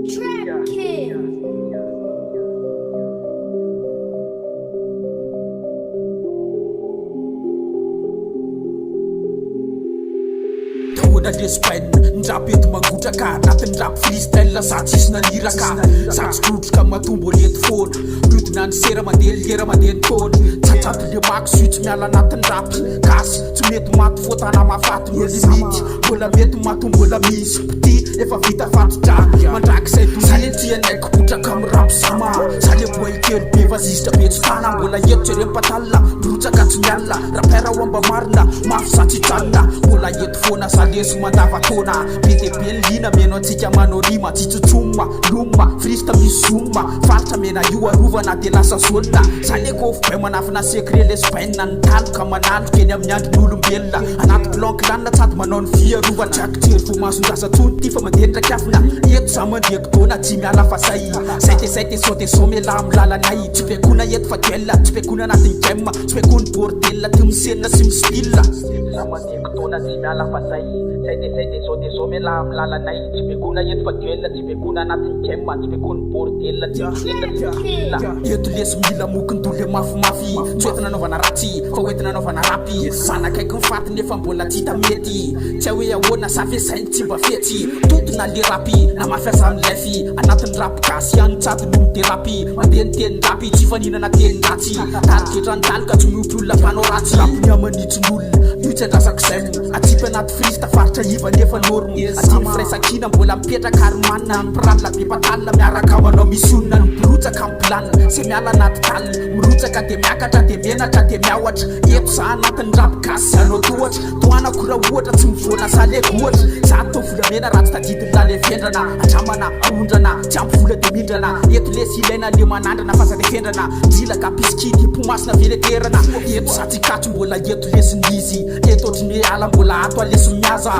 Trap Kid. Tahoana lespain ndrapy eto mangotraka anatin'ny rap freestyle sady tsisy naniraka sady sotrotroka matombo olety foana miodina ny sera mandeha lera mandeha ny taona tsatsato le mako suitsy miala anatin'ny rap gasy tsy mety maty fotana mafaty no limity mbola mety mato mbola misy pity efa vita fatotra mandrakizay tosaly tianaiko kotraka amin'ny rap sama saly boy kely be vazizitra be tsy tana mbola eto tsy rem-patalina mirotsaka tsy mialina rapera ho amba marina mafy sa tsy jalina mbola eto foana saleso mandavatona be de be ny lina meno antsika manao rima tsy tsotsomma lomma frista misy zomma faritra mena io arovana de lasa zolina saleko bay manafina secret lesbaina ny taloka manaloka eny amin'ny andron'olombelona anaty blanc lanina tsady manao ny fiarovana trakitery vo masondrasatsony ty fa mandeha ndraiky afina eto za mandeko tona tsy miala fa say te saute somela amin'ny lalanay tsy bekona eto fa duella tsy bekona anatin'ny gemma tsy bekony bordella ty misenina sy misipilla za mandeko tona tsy miala fa say te saute somela amin'ny lalanay tsy bekona eto fa duella tsy bekona anatin'ny gemma tsy bekony bordella ty misenina sy misipilla eto lesy mila mokondole mafimafy tsy oentina anaovana ratsy fa oentina anaovana rapy zanakaiky mifaty nefa mbola tsy hita mety tsy hoe ahoana sa fesainy tsy mba fetsy totona le rapy na mafiasa amin'ny lefy anatin'ny rap gasy ihany tsady no miterapy mandeha ny tenin-drapy tsy faninana tenin-dratsy tadiketrany-daloka tsy miompy olona mpanao ratsy rapy amanitsin'olona io tsy andrasak'izay atsipy anaty frista faritra iva nefa norme atiny firaisakina mbola mipetraka ary manina mpiranona be patalina miaraka manao misy onona ny mirotsaka amin'ny planina sy miala anaty talina mirotsaka de miakatra de menatra de miaoatra eto za anatin'ny rap gasy anao tohatra toanako raha ohatra tsy mivoana saleko ohatra za to volamena raha tsy tadidiny lalefendrana andramana aondrana tsy ampy vola de mindrana eto lesy ilaina le manandrana fa za defendrana dilaka pisikity pomasina veleterana eto za tsy katso mbola eto lesinizy eto otriny hoe ala mbola ato aleso miaza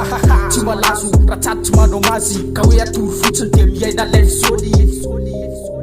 tsy malazo raha tsady tsy manao mazy ka hoe atory fotsiny de miaina lefy zony